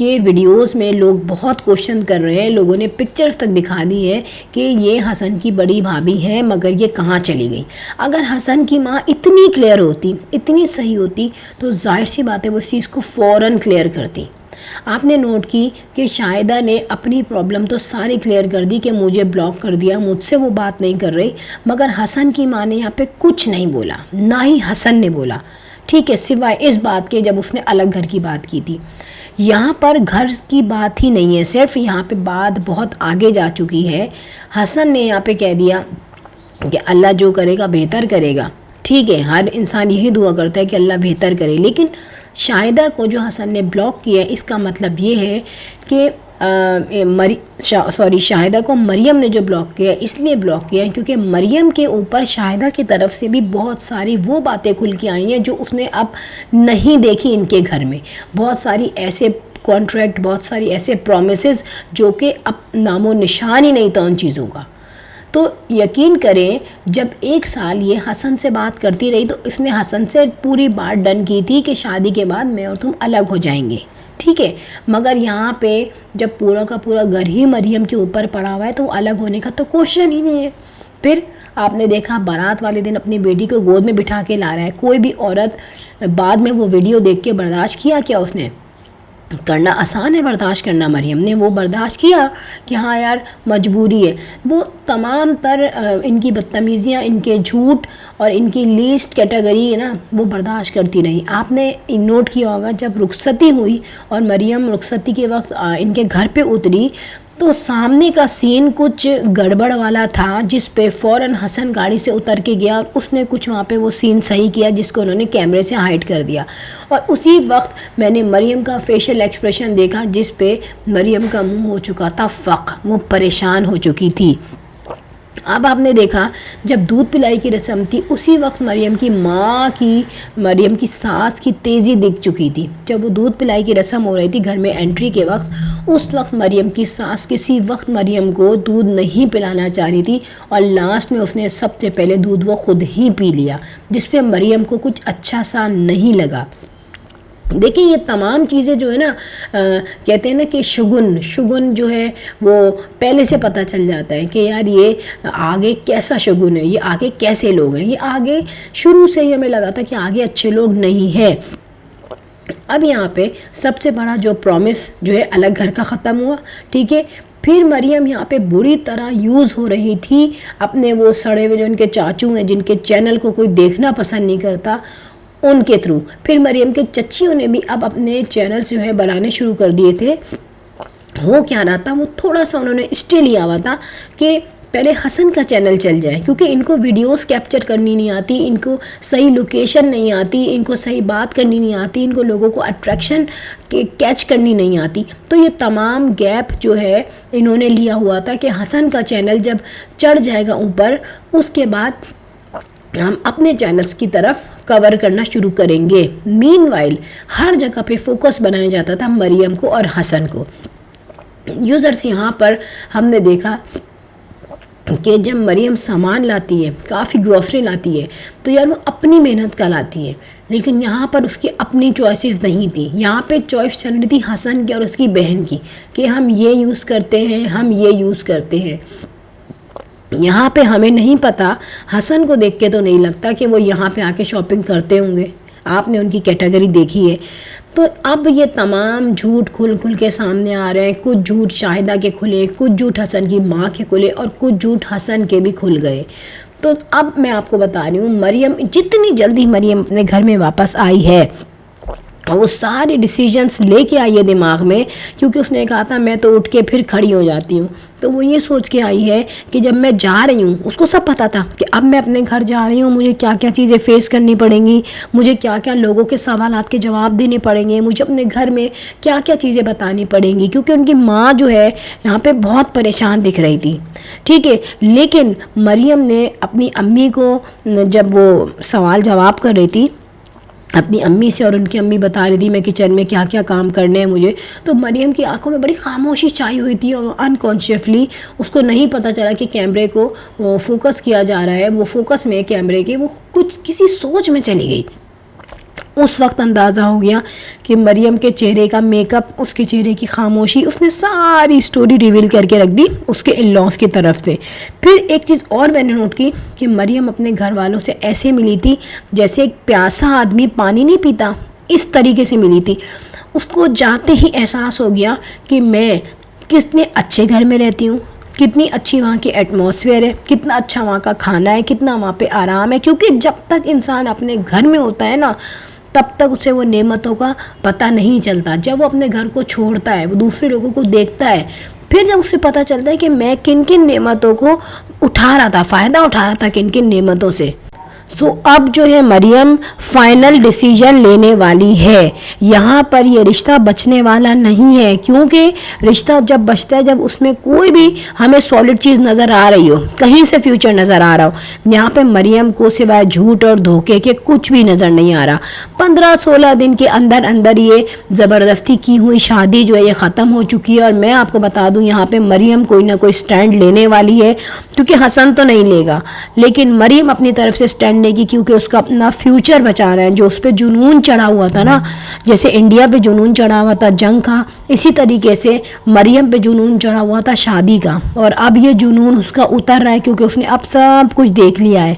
کہ ویڈیوز میں لوگ بہت کوشچن کر رہے ہیں، لوگوں نے پکچرز تک دکھا دی ہے کہ یہ حسن کی بڑی بھابھی ہے، مگر یہ کہاں چلی گئی۔ اگر حسن کی ماں اتنی کلیئر ہوتی، اتنی صحیح ہوتی، تو ظاہر سی بات ہے وہ اس چیز کو فوراً کلیئر کرتی۔ آپ نے نوٹ کی کہ شاہدہ نے اپنی پرابلم تو ساری کلیئر کر دی کہ مجھے بلاک کر دیا، مجھ سے وہ بات نہیں کر رہی، مگر حسن کی ماں نے یہاں پہ کچھ نہیں بولا، نہ ہی حسن نے بولا، ٹھیک ہے، سوائے اس بات کے جب اس نے الگ گھر کی بات کی تھی۔ یہاں پر گھر کی بات ہی نہیں ہے، صرف یہاں پہ بات بہت آگے جا چکی ہے۔ حسن نے یہاں پہ کہہ دیا کہ اللہ جو کرے گا بہتر کرے گا، ٹھیک ہے، ہر انسان یہی دعا کرتا ہے کہ اللہ بہتر کرے، لیکن شاہدہ کو جو حسن نے بلاک کیا ہے اس کا مطلب یہ ہے کہ شاہدہ کو مریم نے جو بلاک کیا ہے اس لیے بلاک کیا ہے کیونکہ مریم کے اوپر شاہدہ کی طرف سے بھی بہت ساری وہ باتیں کھل کے آئی ہیں جو اس نے اب نہیں دیکھی ان کے گھر میں، بہت ساری ایسے کانٹریکٹ، بہت ساری ایسے پرومسز جو کہ اب نام و نشان ہی نہیں تھا ان چیزوں کا۔ تو یقین کریں جب 1 سال یہ حسن سے بات کرتی رہی تو اس نے حسن سے پوری بات ڈن کی تھی کہ شادی کے بعد میں اور تم الگ ہو جائیں گے، ٹھیک ہے، مگر یہاں پہ جب پورا کا پورا گھر ہی مریم کے اوپر پڑا ہوا ہے تو الگ ہونے کا تو کوشچن ہی نہیں ہے۔ پھر آپ نے دیکھا بارات والے دن اپنی بیٹی کو گود میں بٹھا کے لا رہا ہے، کوئی بھی عورت بعد میں وہ ویڈیو دیکھ کے برداشت کیا کیا اس نے؟ کرنا آسان ہے برداشت کرنا، مریم نے وہ برداشت کیا کہ ہاں یار مجبوری ہے۔ وہ تمام تر ان کی بدتمیزیاں، ان کے جھوٹ اور ان کی لیسٹ کیٹیگری ہے نا وہ برداشت کرتی رہی۔ آپ نے نوٹ کیا ہوگا جب رخصتی ہوئی اور مریم رخصتی کے وقت ان کے گھر پہ اتری تو سامنے کا سین کچھ گڑبڑ والا تھا جس پہ فوراً حسن گاڑی سے اتر کے گیا اور اس نے کچھ وہاں پہ وہ سین صحیح کیا جس کو انہوں نے کیمرے سے ہائڈ کر دیا، اور اسی وقت میں نے مریم کا فیشل ایکسپریشن دیکھا جس پہ مریم کا منہ ہو چکا تھا فق، وہ پریشان ہو چکی تھی۔ اب آپ نے دیکھا جب دودھ پلائی کی رسم تھی اسی وقت مریم کی ماں کی، مریم کی ساس کی تیزی دکھ چکی تھی۔ جب وہ دودھ پلائی کی رسم ہو رہی تھی گھر میں انٹری کے وقت، اس وقت مریم کی ساس کسی وقت مریم کو دودھ نہیں پلانا چاہ رہی تھی اور لاسٹ میں اس نے سب سے پہلے دودھ وہ خود ہی پی لیا، جس پہ مریم کو کچھ اچھا سا نہیں لگا۔ دیکھیں یہ تمام چیزیں جو ہے نا کہتے ہیں نا کہ شگن جو ہے وہ پہلے سے پتہ چل جاتا ہے کہ یار یہ آگے کیسا شگن ہے، یہ آگے کیسے لوگ ہیں، یہ آگے شروع سے ہی ہمیں لگا تھا کہ آگے اچھے لوگ نہیں ہیں۔ اب یہاں پہ سب سے بڑا جو پرومس جو ہے الگ گھر کا ختم ہوا، ٹھیک ہے، پھر مریم یہاں پہ بری طرح یوز ہو رہی تھی اپنے وہ سڑے ہوئے جو ان کے چاچو ہیں جن کے چینل کو کوئی دیکھنا پسند نہیں کرتا ان کے تھرو۔ پھر مریم کے چچیوں نے بھی اب اپنے چینلز جو ہے بنانے شروع کر دیے تھے۔ ہو کیا رہا تھا، وہ تھوڑا سا انہوں نے اسٹے لیا ہوا تھا کہ پہلے حسن کا چینل چل جائے، کیونکہ ان کو ویڈیوز کیپچر کرنی نہیں آتی، ان کو صحیح لوکیشن نہیں آتی، ان کو صحیح بات کرنی نہیں آتی، ان کو لوگوں کو اٹریکشن کیچ کرنی نہیں آتی۔ تو یہ تمام گیپ جو ہے انہوں نے لیا ہوا تھا کہ حسن کا چینل جب چڑھ جائے گا اوپر اس کے بعد ہم اپنے چینلز کی طرف کور کرنا شروع کریں گے۔ مین وائل ہر جگہ پہ فوکس بنایا جاتا تھا مریم کو اور حسن کو۔ یوزرز یہاں پر ہم نے دیکھا کہ جب مریم سامان لاتی ہے، کافی گروسری لاتی ہے تو یار وہ اپنی محنت کا لاتی ہے، لیکن یہاں پر اس کی اپنی چوائسیز نہیں تھی۔ یہاں پہ چوائس چل رہی تھی حسن کی اور اس کی بہن کی کہ ہم یہ یوز کرتے ہیں، ہم یہ یوز کرتے ہیں۔ یہاں پہ ہمیں نہیں پتا، حسن کو دیکھ کے تو نہیں لگتا کہ وہ یہاں پہ آ کے شاپنگ کرتے ہوں گے، آپ نے ان کی کیٹیگری دیکھی ہے۔ تو اب یہ تمام جھوٹ کھل کے سامنے آ رہے ہیں، کچھ جھوٹ شاہدہ کے کھلے، کچھ جھوٹ حسن کی ماں کے کھلے اور کچھ جھوٹ حسن کے بھی کھل گئے۔ تو اب میں آپ کو بتا رہی ہوں مریم جتنی جلدی مریم اپنے گھر میں واپس آئی ہے اور وہ سارے ڈیسیجنس لے کے آئی ہے دماغ میں، کیونکہ اس نے کہا تھا میں تو اٹھ کے پھر کھڑی ہو جاتی ہوں، تو وہ یہ سوچ کے آئی ہے کہ جب میں جا رہی ہوں، اس کو سب پتا تھا کہ اب میں اپنے گھر جا رہی ہوں، مجھے کیا کیا چیزیں فیس کرنی پڑیں گی، مجھے کیا کیا لوگوں کے سوالات کے جواب دینے پڑیں گے، مجھے اپنے گھر میں کیا کیا چیزیں بتانی پڑیں گی، کیونکہ ان کی ماں جو ہے یہاں پہ بہت پریشان دکھ رہی تھی، ٹھیک ہے۔ لیکن مریم نے اپنی امی کو جب وہ سوال جواب کر رہی تھی اپنی امی سے، اور ان کی امی بتا رہی تھی میں کچن میں کیا کیا کام کرنے ہیں مجھے، تو مریم کی آنکھوں میں بڑی خاموشی چھائی ہوئی تھی اور انکانشیسلی اس کو نہیں پتہ چلا کہ کیمرے کو فوکس کیا جا رہا ہے، وہ فوکس میں کیمرے کے وہ کچھ کسی سوچ میں چلی گئی۔ اس وقت اندازہ ہو گیا کہ مریم کے چہرے کا میک اپ، اس کے چہرے کی خاموشی، اس نے ساری سٹوری ریویل کر کے رکھ دی اس کے ان لاز کی طرف سے۔ پھر ایک چیز اور میں نے نوٹ کی کہ مریم اپنے گھر والوں سے ایسے ملی تھی جیسے ایک پیاسا آدمی پانی نہیں پیتا، اس طریقے سے ملی تھی۔ اس کو جاتے ہی احساس ہو گیا کہ میں کتنے اچھے گھر میں رہتی ہوں، کتنی اچھی وہاں کی ایٹماسفیئر ہے، کتنا اچھا وہاں کا کھانا ہے، کتنا وہاں پہ آرام ہے، کیونکہ جب تک انسان اپنے گھر میں ہوتا ہے نا تب تک اسے وہ نعمتوں کا پتہ نہیں چلتا۔ جب وہ اپنے گھر کو چھوڑتا ہے، وہ دوسرے لوگوں کو دیکھتا ہے، پھر جب اسے پتہ چلتا ہے کہ میں کن کن نعمتوں کو اٹھا رہا تھا، فائدہ اٹھا رہا تھا کن کن نعمتوں سے۔ اب جو ہے مریم فائنل ڈیسیجن لینے والی ہے۔ یہاں پر یہ رشتہ بچنے والا نہیں ہے، کیونکہ رشتہ جب بچتا ہے جب اس میں کوئی بھی ہمیں سالڈ چیز نظر آ رہی ہو، کہیں سے فیوچر نظر آ رہا ہو۔ یہاں پہ مریم کو سوائے جھوٹ اور دھوکے کے کچھ بھی نظر نہیں آ رہا۔ 15-16 دن کے اندر اندر یہ زبردستی کی ہوئی شادی جو ہے یہ ختم ہو چکی ہے، اور میں آپ کو بتا دوں یہاں پہ مریم کوئی نہ کوئی سٹینڈ لینے والی ہے، کیونکہ حسن تو نہیں لے گا، لیکن مریم اپنی طرف سے سٹینڈ کی، کیونکہ اس کا اپنا فیوچر بچا رہا ہے۔ جو اس پہ جنون چڑھا ہوا تھا نا، جیسے انڈیا پہ جنون چڑھا ہوا تھا جنگ کا، اسی طریقے سے مریم پہ جنون چڑھا ہوا تھا شادی کا، اور اب یہ جنون اس کا اتر رہا ہے کیونکہ اس نے اب سب کچھ دیکھ لیا ہے۔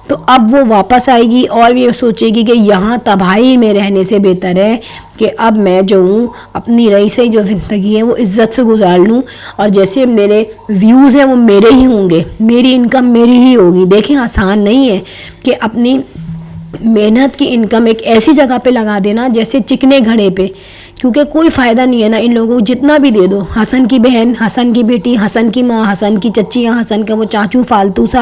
تو اب وہ واپس آئے گی اور یہ سوچے گی کہ یہاں تباہی میں رہنے سے بہتر ہے کہ اب میں جو ہوں اپنی رئیسی جو زندگی ہے وہ عزت سے گزار لوں، اور جیسے میرے ویوز ہیں وہ میرے ہی ہوں گے، میری انکم میری ہی ہوگی۔ دیکھیں آسان نہیں ہے کہ اپنی محنت کی انکم ایک ایسی جگہ پہ لگا دینا جیسے چکنے گھڑے پہ، کیونکہ کوئی فائدہ نہیں ہے نا ان لوگوں کو، جتنا بھی دے دو، حسن کی بہن، حسن کی بیٹی، حسن کی ماں، حسن کی چچیاں، حسن کا وہ چاچو فالتو سا،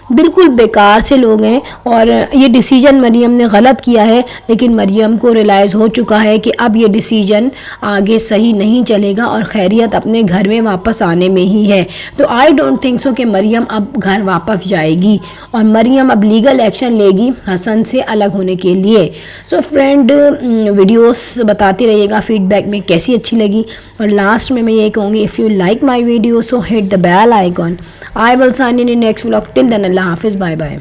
بالکل بیکار سے لوگ ہیں۔ اور یہ ڈیسیجن مریم نے غلط کیا ہے، لیکن مریم کو ریلائز ہو چکا ہے کہ اب یہ ڈیسیجن آگے صحیح نہیں چلے گا اور خیریت اپنے گھر میں واپس آنے میں ہی ہے۔ تو آئی ڈونٹ تھنک سو کہ مریم اب گھر واپس جائے گی، اور مریم اب لیگل ایکشن لے گی حسن سے الگ ہونے کے لیے۔ سو فرینڈ، ویڈیوز بتاتے رہیے گا فیڈ بیک میں کیسی اچھی لگی، اور لاسٹ میں یہ کہوں گی if you like my video so hit the bell icon. I will sign in next vlog, till then اللہ حافظ، بائے بائے۔